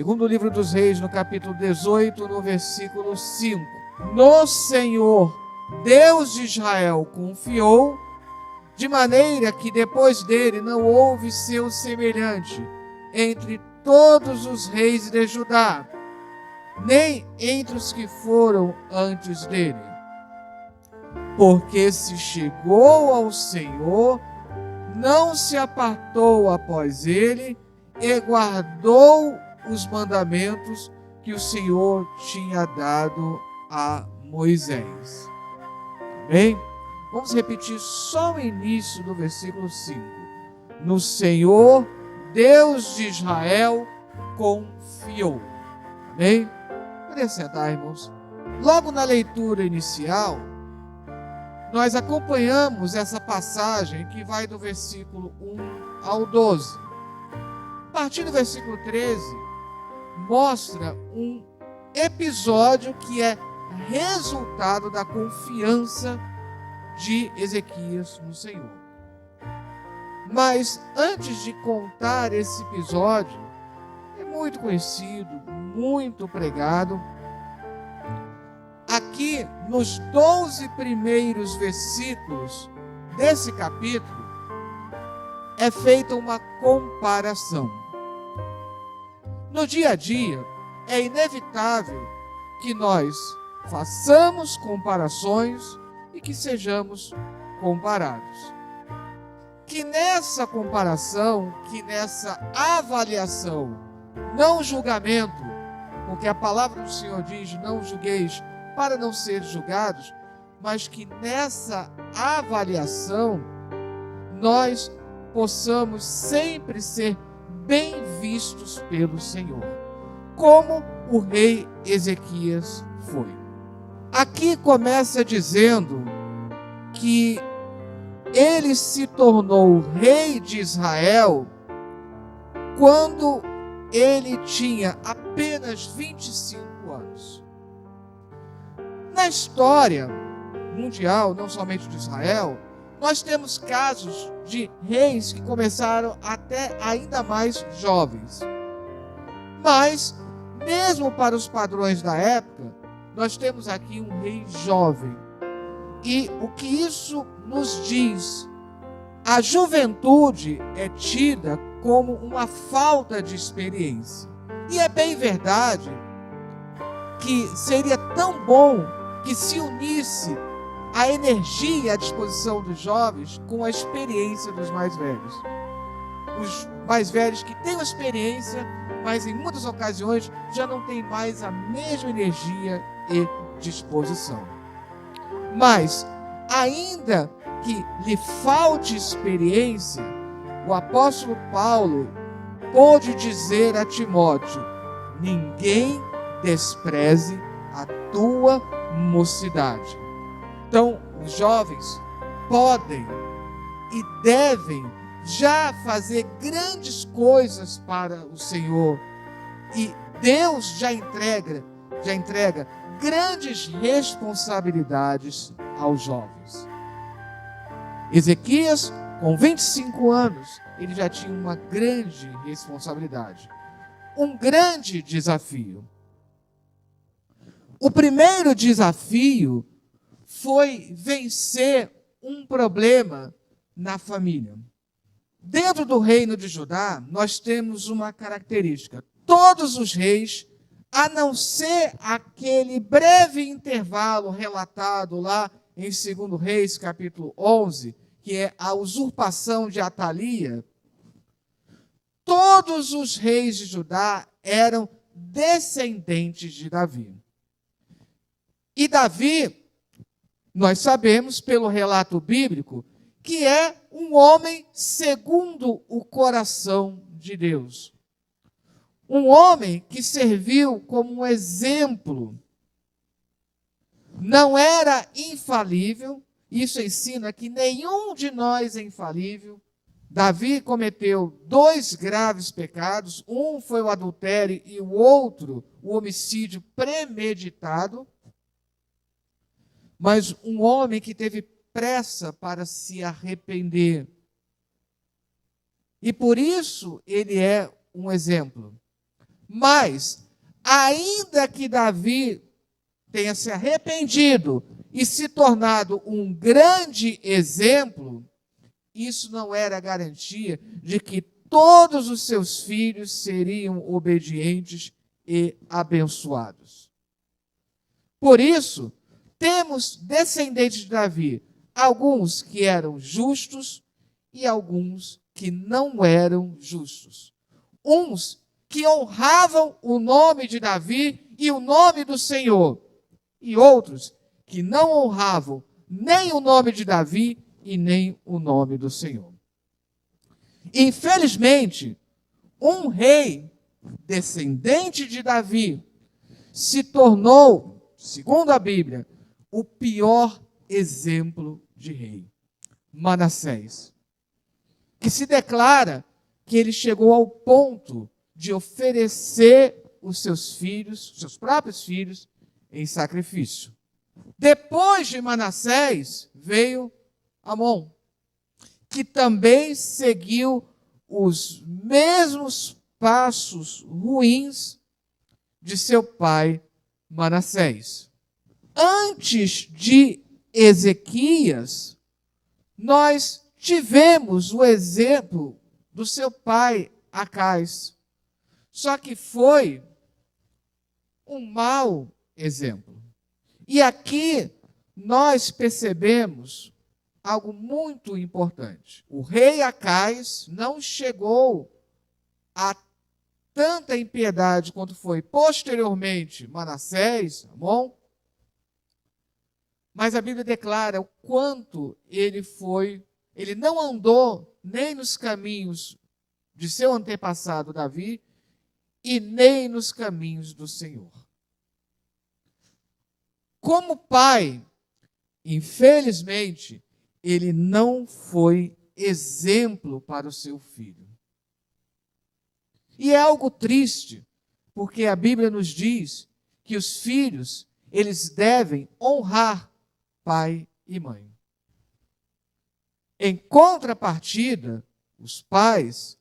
Segundo livro dos Reis, no capítulo 18, no versículo 5. No Senhor, Deus de Israel, confiou, de maneira que depois dele não houve seu semelhante entre todos os reis de Judá, nem entre os que foram antes dele. Porque se chegou ao Senhor, não se apartou após ele e guardou os mandamentos que o Senhor tinha dado a Moisés. Amém? Vamos repetir só o início do versículo 5. No Senhor, Deus de Israel, confiou. Amém? Pode sentar, irmãos. Logo na leitura inicial, nós acompanhamos essa passagem que vai do versículo 1 ao 12. A partir do versículo 13, mostra um episódio que é resultado da confiança de Ezequias no Senhor. Mas antes de contar esse episódio, é muito conhecido, muito pregado. Aqui, nos 12 primeiros versículos desse capítulo, é feita uma comparação. No dia a dia, é inevitável que nós façamos comparações e que sejamos comparados. Que nessa comparação, que nessa avaliação, não julgamento, porque a palavra do Senhor diz, não julgueis para não ser julgados, mas que nessa avaliação, nós possamos sempre ser bem vistos pelo Senhor, como o rei Ezequias foi. Aqui começa dizendo que ele se tornou rei de Israel quando ele tinha apenas 25 anos. Na história mundial, não somente de Israel, nós temos casos de reis que começaram até ainda mais jovens. Mas, mesmo para os padrões da época, nós temos aqui um rei jovem. E o que isso nos diz? A juventude é tida como uma falta de experiência. E é bem verdade que seria tão bom que se unisse a energia e a disposição dos jovens com a experiência dos mais velhos. Os mais velhos que têm uma experiência, mas em muitas ocasiões já não têm mais a mesma energia e disposição. Mas, ainda que lhe falte experiência, o apóstolo Paulo pôde dizer a Timóteo: ninguém despreze a tua mocidade. Então, os jovens podem e devem já fazer grandes coisas para o Senhor. E Deus já entrega grandes responsabilidades aos jovens. Ezequias, com 25 anos, ele já tinha uma grande responsabilidade, um grande desafio. O primeiro desafio foi vencer um problema na família. Dentro do reino de Judá, nós temos uma característica. Todos os reis, a não ser aquele breve intervalo relatado lá em 2 Reis, capítulo 11, que é a usurpação de Atalia, todos os reis de Judá eram descendentes de Davi. E Davi, nós sabemos pelo relato bíblico, que é um homem segundo o coração de Deus. Um homem que serviu como um exemplo. Não era infalível, isso ensina que nenhum de nós é infalível. Davi cometeu 2 graves pecados, um foi o adultério e o outro o homicídio premeditado. Mas um homem que teve pressa para se arrepender. E por isso ele é um exemplo. Mas, ainda que Davi tenha se arrependido e se tornado um grande exemplo, isso não era garantia de que todos os seus filhos seriam obedientes e abençoados. Por isso, temos descendentes de Davi, alguns que eram justos e alguns que não eram justos. Uns que honravam o nome de Davi e o nome do Senhor, e outros que não honravam nem o nome de Davi e nem o nome do Senhor. Infelizmente, um rei descendente de Davi se tornou, segundo a Bíblia, o pior exemplo de rei, Manassés, que se declara que ele chegou ao ponto de oferecer os seus filhos, seus próprios filhos, em sacrifício. Depois de Manassés veio Amon, que também seguiu os mesmos passos ruins de seu pai Manassés. Antes de Ezequias, nós tivemos o exemplo do seu pai Acais, só que foi um mau exemplo. E aqui nós percebemos algo muito importante. O rei Acais não chegou a tanta impiedade quanto foi posteriormente Manassés, Amon, mas a Bíblia declara o quanto ele não andou nem nos caminhos de seu antepassado Davi e nem nos caminhos do Senhor. Como pai, infelizmente, ele não foi exemplo para o seu filho. E é algo triste, porque a Bíblia nos diz que os filhos, eles devem honrar pai e mãe. Em contrapartida, os pais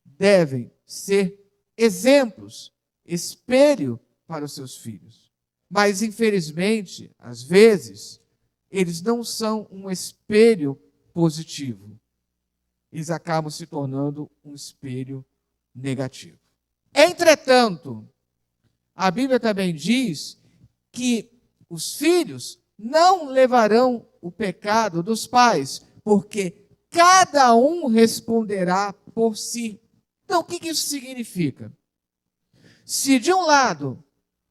devem ser exemplos, espelho para os seus filhos. Mas, infelizmente, às vezes, eles não são um espelho positivo. Eles acabam se tornando um espelho negativo. Entretanto, a Bíblia também diz que os filhos não levarão o pecado dos pais, porque cada um responderá por si. Então, o que isso significa? Se de um lado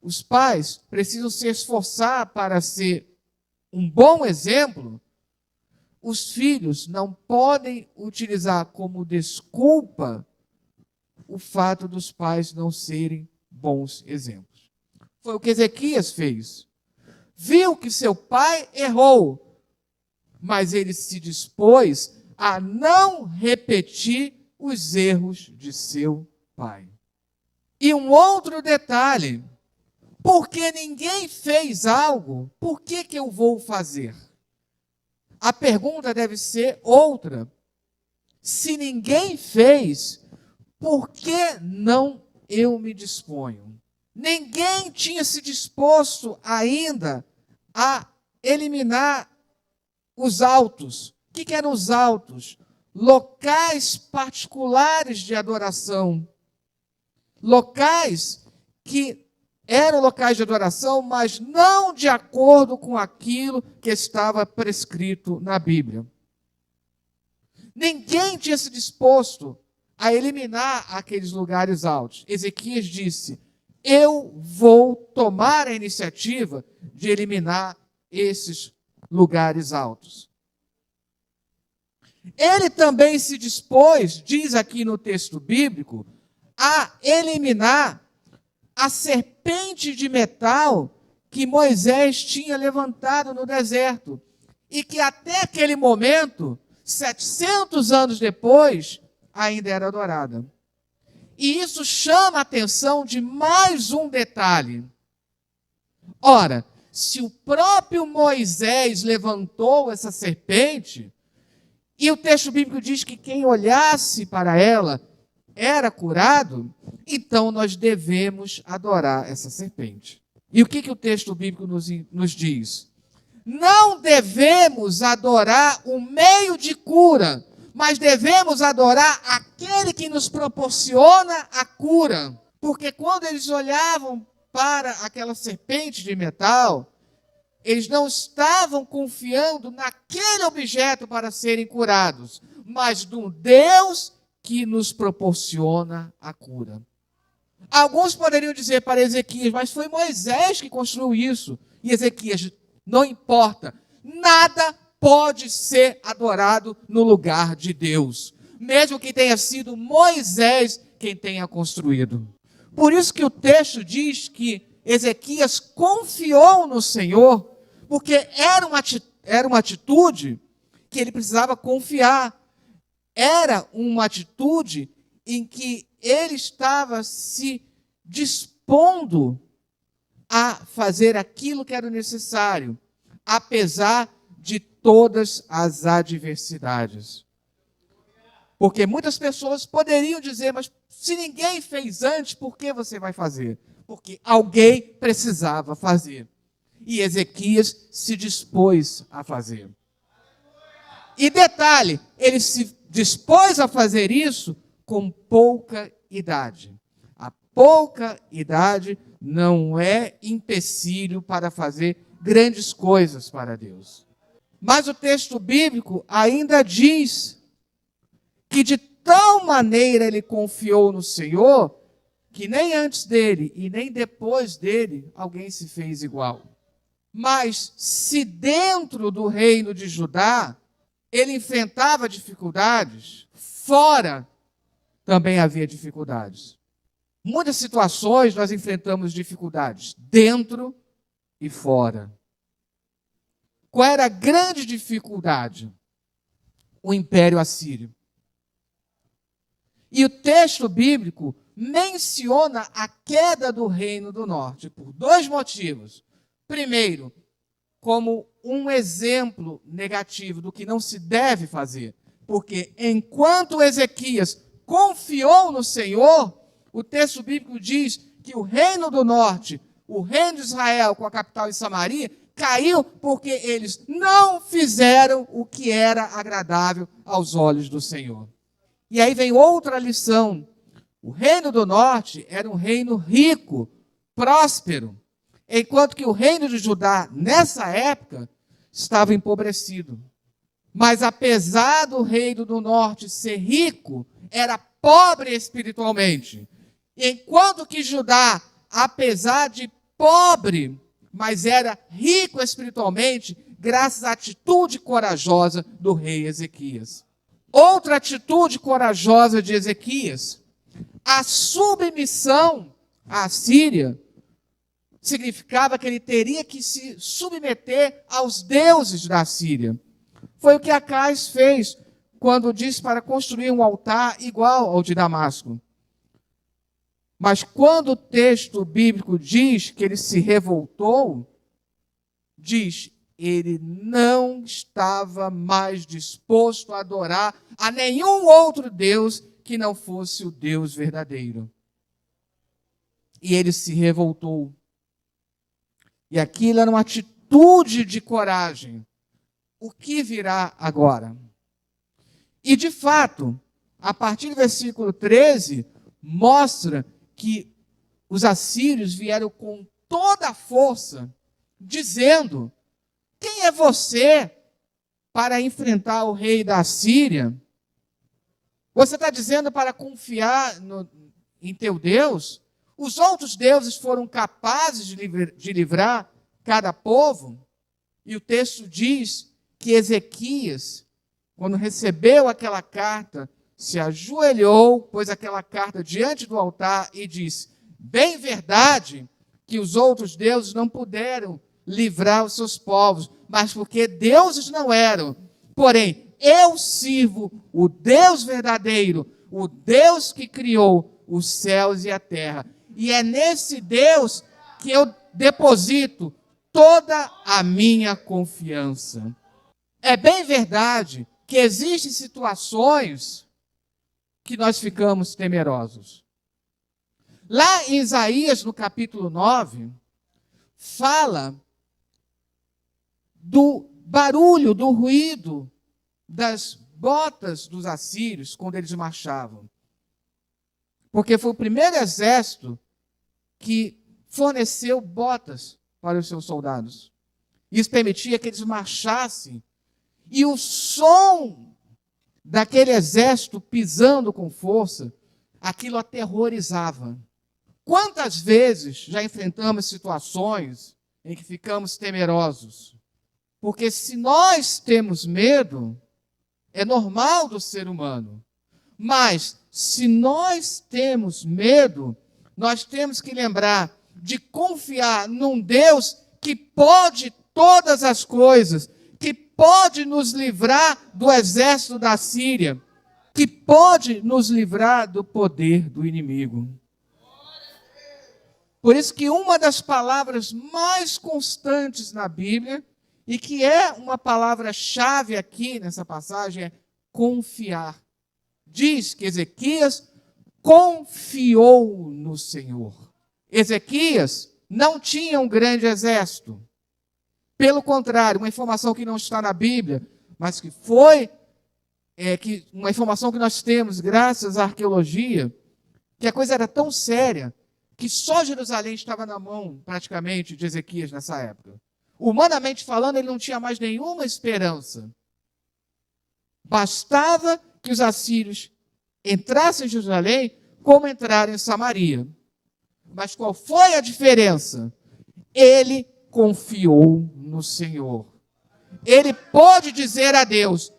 os pais precisam se esforçar para ser um bom exemplo, os filhos não podem utilizar como desculpa o fato dos pais não serem bons exemplos. Foi o que Ezequias fez. Viu que seu pai errou, mas ele se dispôs a não repetir os erros de seu pai. E um outro detalhe, porque ninguém fez algo, por que eu vou fazer? A pergunta deve ser outra. Se ninguém fez, por que não eu me disponho? Ninguém tinha se disposto ainda a eliminar os altos. O que eram os altos? Locais particulares de adoração. Locais que eram locais de adoração, mas não de acordo com aquilo que estava prescrito na Bíblia. Ninguém tinha se disposto a eliminar aqueles lugares altos. Ezequias disse: eu vou tomar a iniciativa de eliminar esses lugares altos. Ele também se dispôs, diz aqui no texto bíblico, a eliminar a serpente de metal que Moisés tinha levantado no deserto e que até aquele momento, 700 anos depois, ainda era adorada. E isso chama a atenção de mais um detalhe. Ora, se o próprio Moisés levantou essa serpente, e o texto bíblico diz que quem olhasse para ela era curado, então nós devemos adorar essa serpente. E o que o texto bíblico nos diz? Não devemos adorar o meio de cura, mas devemos adorar aquele que nos proporciona a cura. Porque quando eles olhavam para aquela serpente de metal, eles não estavam confiando naquele objeto para serem curados, mas no Deus que nos proporciona a cura. Alguns poderiam dizer para Ezequias, mas foi Moisés que construiu isso. E Ezequias, não importa, nada pode ser adorado no lugar de Deus, mesmo que tenha sido Moisés quem tenha construído. Por isso que o texto diz que Ezequias confiou no Senhor, porque era uma atitude que ele precisava confiar. Era uma atitude em que ele estava se dispondo a fazer aquilo que era necessário, apesar de todas as adversidades. Porque muitas pessoas poderiam dizer, mas se ninguém fez antes, por que você vai fazer? Porque alguém precisava fazer. E Ezequias se dispôs a fazer. E detalhe, ele se dispôs a fazer isso com pouca idade. A pouca idade não é empecilho para fazer grandes coisas para Deus. Mas o texto bíblico ainda diz que de tal maneira ele confiou no Senhor, que nem antes dele e nem depois dele alguém se fez igual. Mas se dentro do reino de Judá ele enfrentava dificuldades, fora também havia dificuldades. Muitas situações nós enfrentamos dificuldades, dentro e fora. Qual era a grande dificuldade? O Império Assírio. E o texto bíblico menciona a queda do Reino do Norte por dois motivos. Primeiro, como um exemplo negativo do que não se deve fazer. Porque enquanto Ezequias confiou no Senhor, o texto bíblico diz que o Reino do Norte, o Reino de Israel com a capital em Samaria, caiu porque eles não fizeram o que era agradável aos olhos do Senhor. E aí vem outra lição. O Reino do Norte era um reino rico, próspero, enquanto que o reino de Judá, nessa época, estava empobrecido. Mas apesar do reino do norte ser rico, era pobre espiritualmente. Enquanto que Judá, apesar de pobre, mas era rico espiritualmente, graças à atitude corajosa do rei Ezequias. Outra atitude corajosa de Ezequias, a submissão à Síria, significava que ele teria que se submeter aos deuses da Síria. Foi o que Acais fez quando disse para construir um altar igual ao de Damasco. Mas quando o texto bíblico diz que ele se revoltou, diz, ele não estava mais disposto a adorar a nenhum outro Deus que não fosse o Deus verdadeiro. E ele se revoltou. E aquilo era uma atitude de coragem. O que virá agora? E de fato, a partir do versículo 13, mostra que os assírios vieram com toda a força, dizendo, quem é você para enfrentar o rei da Síria? Você está dizendo para confiar em teu Deus? Os outros deuses foram capazes de livrar cada povo? E o texto diz que Ezequias, quando recebeu aquela carta, se ajoelhou, pôs aquela carta diante do altar e disse, bem verdade que os outros deuses não puderam livrar os seus povos, mas porque deuses não eram. Porém, eu sirvo o Deus verdadeiro, o Deus que criou os céus e a terra. E é nesse Deus que eu deposito toda a minha confiança. É bem verdade que existem situações que nós ficamos temerosos? Lá em Isaías, no capítulo 9, fala do barulho, do ruído das botas dos assírios quando eles marchavam. Porque foi o primeiro exército que forneceu botas para os seus soldados. Isso permitia que eles marchassem. E o som daquele exército pisando com força, aquilo aterrorizava. Quantas vezes já enfrentamos situações em que ficamos temerosos? Porque se nós temos medo, é normal do ser humano. Mas se nós temos medo, nós temos que lembrar de confiar num Deus que pode todas as coisas, que pode nos livrar do exército da Síria, que pode nos livrar do poder do inimigo. Por isso que uma das palavras mais constantes na Bíblia, e que é uma palavra-chave aqui nessa passagem, é confiar. Diz que Ezequias confiou no Senhor. Ezequias não tinha um grande exército. Pelo contrário, uma informação que não está na Bíblia, mas que foi uma informação que nós temos graças à arqueologia, que a coisa era tão séria que só Jerusalém estava na mão, praticamente, de Ezequias nessa época. Humanamente falando, ele não tinha mais nenhuma esperança. Bastava que os assírios entrassem em Jerusalém como entraram em Samaria. Mas qual foi a diferença? Ele confiou no Senhor. Ele pôde dizer a Deus: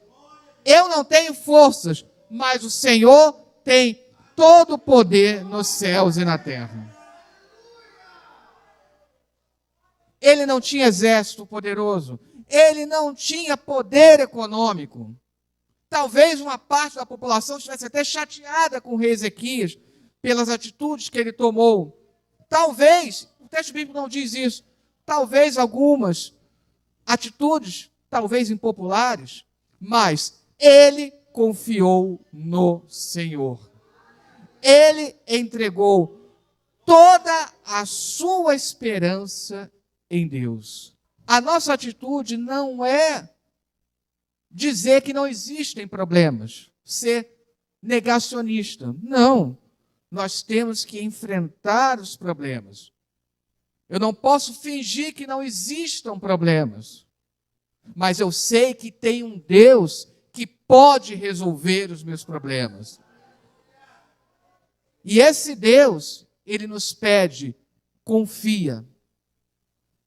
eu não tenho forças, mas o Senhor tem todo o poder nos céus e na terra. Ele não tinha exército poderoso. Ele não tinha poder econômico. Talvez uma parte da população estivesse até chateada com o rei Ezequias pelas atitudes que ele tomou. Talvez, o texto bíblico não diz isso, talvez algumas atitudes, talvez impopulares, mas ele confiou no Senhor. Ele entregou toda a sua esperança em Deus. A nossa atitude não é dizer que não existem problemas, ser negacionista. Não. Nós temos que enfrentar os problemas. Eu não posso fingir que não existam problemas, mas eu sei que tem um Deus que pode resolver os meus problemas. E esse Deus, ele nos pede: confia.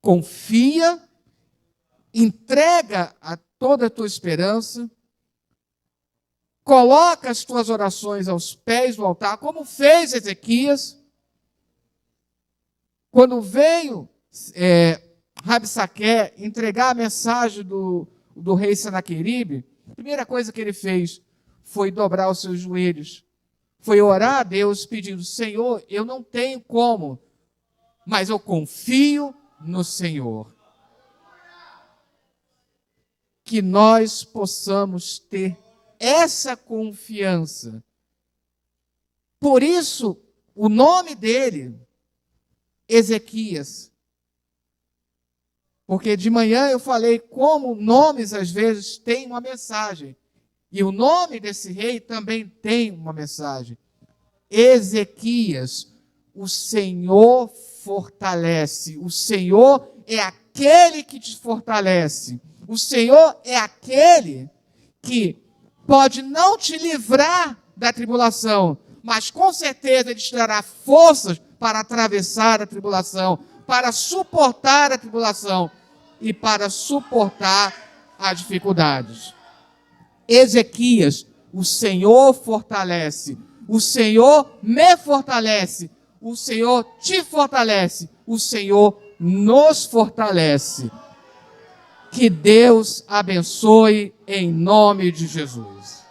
Confia, entrega toda a tua esperança, coloca as tuas orações aos pés do altar, como fez Ezequias. Quando veio Rabsaque entregar a mensagem do rei Senaqueribe, a primeira coisa que ele fez foi dobrar os seus joelhos, foi orar a Deus pedindo: Senhor, eu não tenho como, mas eu confio no Senhor. Que nós possamos ter essa confiança. Por isso, o nome dele, Ezequias. Porque de manhã eu falei como nomes às vezes têm uma mensagem. E o nome desse rei também tem uma mensagem. Ezequias, o Senhor fortalece. O Senhor é aquele que te fortalece. O Senhor é aquele que pode não te livrar da tribulação, mas com certeza Ele te dará forças para atravessar a tribulação, para suportar a tribulação e para suportar as dificuldades. Ezequias, o Senhor fortalece, o Senhor me fortalece, o Senhor te fortalece, o Senhor nos fortalece. Que Deus abençoe em nome de Jesus.